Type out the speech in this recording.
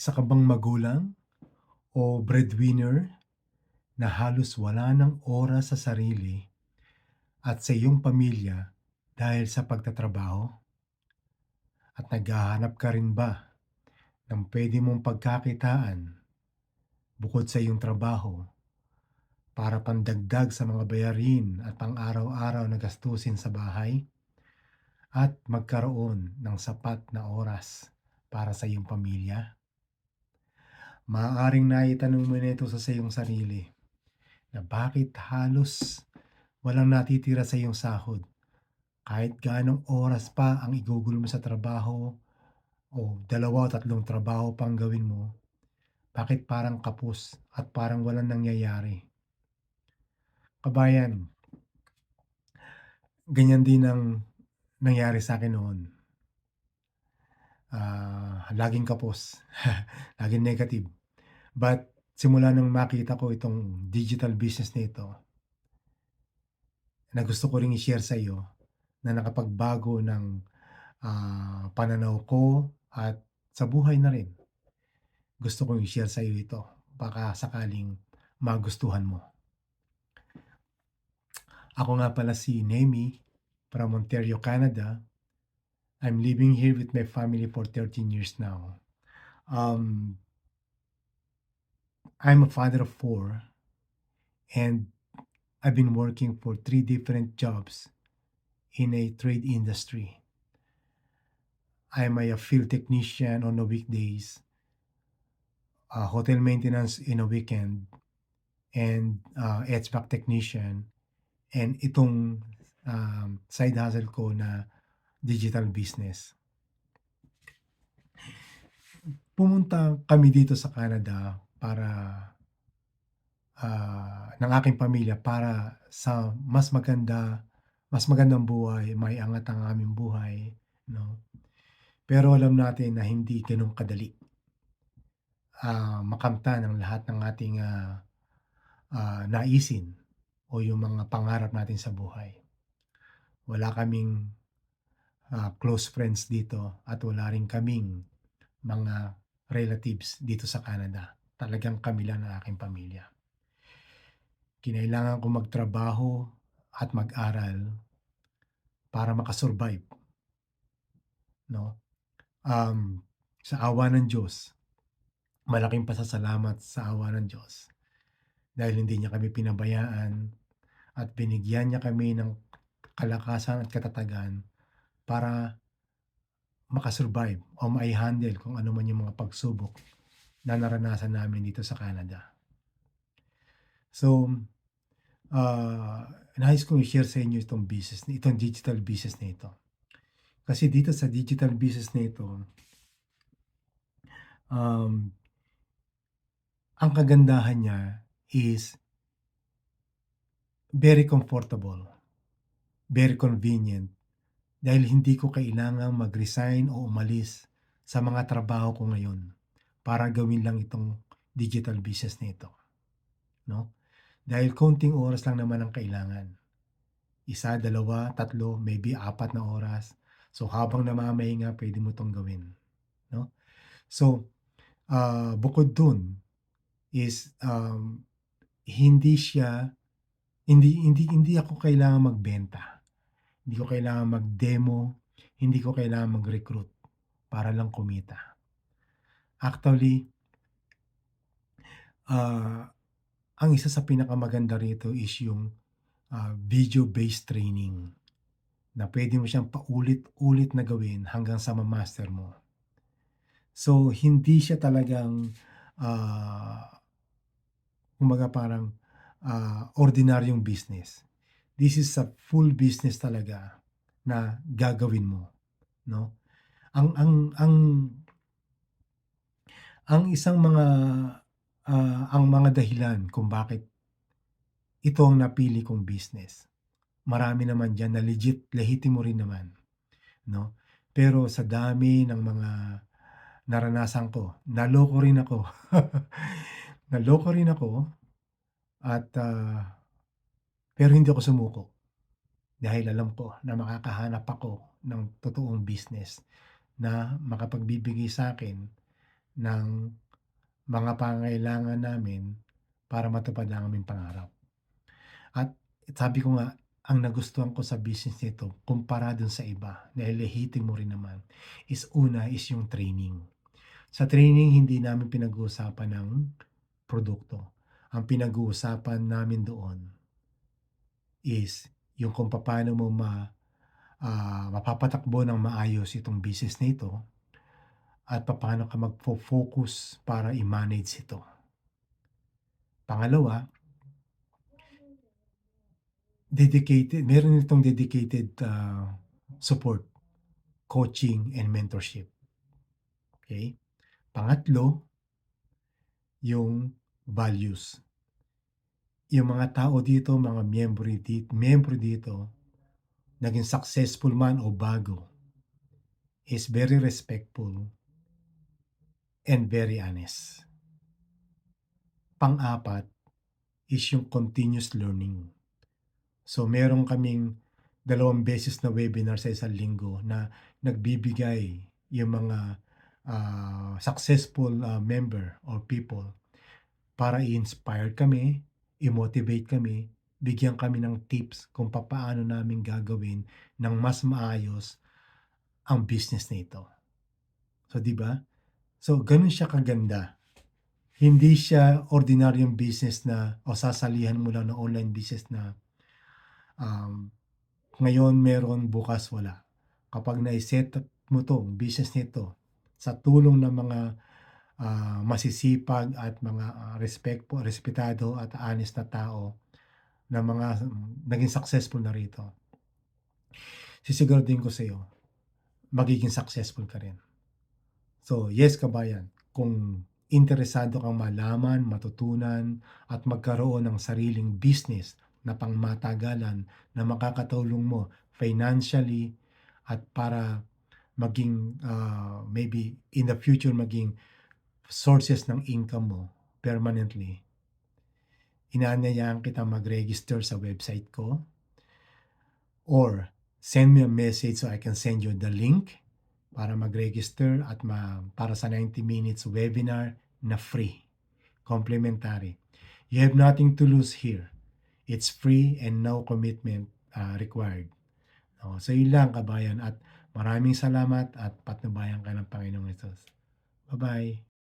Isa ka bang magulang o breadwinner na halos wala ng oras sa sarili at sa iyong pamilya dahil sa pagtatrabaho? At naghahanap ka rin ba ng pwede mong pagkakitaan bukod sa iyong trabaho para pandagdag sa mga bayarin at pang-araw-araw na gastusin sa bahay at magkaroon ng sapat na oras para sa iyong pamilya? Maaaring naitanong mo nito sa iyong sarili na bakit halos walang natitira sa iyong sahod kahit gaanong oras pa ang igugol mo sa trabaho o 2 o 3 trabaho pang gawin mo, bakit parang kapos at parang walang nangyayari? Kabayan, ganyan din ang nangyari sa akin noon. Laging kapos, laging negative. But simula nung makita ko itong digital business na ito, na gusto ko ring i-share sa iyo na nakapagbago ng pananaw ko at sa buhay na rin. Gusto kong i-share sa iyo ito, baka sakaling magustuhan mo. Ako nga pala si Nemi from Ontario, Canada. I'm living here with my family for 13 years now. Um, I'm a father of 4 and I've been working for 3 different jobs in a trade industry. I'm a field technician on the weekdays, hotel maintenance in a weekend, and HVAC technician. And itong side hustle ko na digital business. Pumunta kami dito sa Canada para ng aking pamilya para sa mas magandang buhay, maiangat ang aming buhay, 'no. Pero alam natin na hindi gano'n kadali, makamtan ang lahat ng ating, naisin o yung mga pangarap natin sa buhay. Wala kaming, close friends dito at wala rin kaming mga relatives dito sa Canada. Talagang kami lang ng aking pamilya. Kinailangan kong magtrabaho at mag-aral para maka-survive, 'no. Sa awa ng Diyos, malaking pasasalamat sa awa ng Diyos dahil hindi niya kami pinabayaan at binigyan niya kami ng kalakasan at katatagan para maka-survive o mai-handle kung ano man yung mga pagsubok na naranasan namin dito sa Canada. So, nais kong i-share sa inyo itong digital business na ito. Kasi dito sa digital business na ito, um, ang kagandahan niya is very comfortable, very convenient, dahil hindi ko kailangang mag-resign o umalis sa mga trabaho ko ngayon para gawin lang itong digital business na ito, 'no? Dahil konting oras lang naman ang kailangan. 1, 2, 3, maybe 4 na oras. So, habang namamahinga puwede mo 'tong gawin, 'no? So, bukod dun is, hindi siya hindi hindi hindi ako kailangang magbenta, hindi ko kailangang mag-demo, hindi ko kailangang mag-recruit para lang kumita. Actually, ah, ang isa sa pinakamaganda rito is yung, video-based training na puwede mo siyang paulit-ulit na gawin hanggang sa ma-master mo. So, hindi siya talagang, kumbaga parang, ordinaryong business. This is a full business talaga na gagawin mo, 'no? Ang ang ang ang isang mga, ang mga dahilan kung bakit ito ang napili kong business. Marami naman diyan na legit, lehitimo rin naman, 'no? Pero sa dami ng mga naranasan ko, naloko rin ako. Naloko rin ako at, pero hindi ako sumuko dahil alam ko na makakahanap ako ng totoong business na makapagbibigay sa'kin ng mga pangangailangan namin para matupad ang aming pangarap. At sabi ko nga, ang nagustuhan ko sa business nito kumpara dun sa iba, dahil lehitin mo rin naman, is una is yung training. Sa training hindi namin pinag-uusapan ng produkto. Ang pinag-uusapan namin doon is yung kung papaano mo mapapatakbo ng maayos itong business na ito at papaano ka magfo-focus para i-manage ito. Pangalawa, meron itong dedicated, support, coaching, and mentorship, okey? Pangatlo, yung values. Yung mga tao dito, mga miyembro dito, naging successful man o bago, is very respectful and very honest. Pang-apat is yung continuous learning. So, meron kaming 2 beses na webinar sa isang linggo na nagbibigay yung mga, successful, member or people para i-inspire kami, i-motivate kami, bigyan kami ng tips kung papaano namin gagawin ng mas maayos ang business na ito. So, 'di ba? So, gano'n siya kaganda. Hindi siya ordinaryong business na o sasalihan mo lang na online business na, um, ngayon meron, bukas wala. Kapag nai-set up mo 'tong business nito sa tulong ng mga, masisipag at mga, respetado at honest na tao na mga naging successful na rito, sisiguraduhin ko sa'yo magiging successful ka rin. So, yes kabayan, kung interesado kang malaman, matutunan at magkaroon ng sariling business na pangmatagalan na makakatulong mo financially at para maging, maybe in the future maging sources ng income mo permanently, inaanyayahan kitang mag-register sa website ko or send me a message so I can send you the link para mag-register at para sa 90 minutes webinar na free, complimentary. You have nothing to lose here. It's free and no commitment, required. So yun lang kabayan, at maraming salamat at patnubayan ka ng Panginoong Hesus. Bye-bye.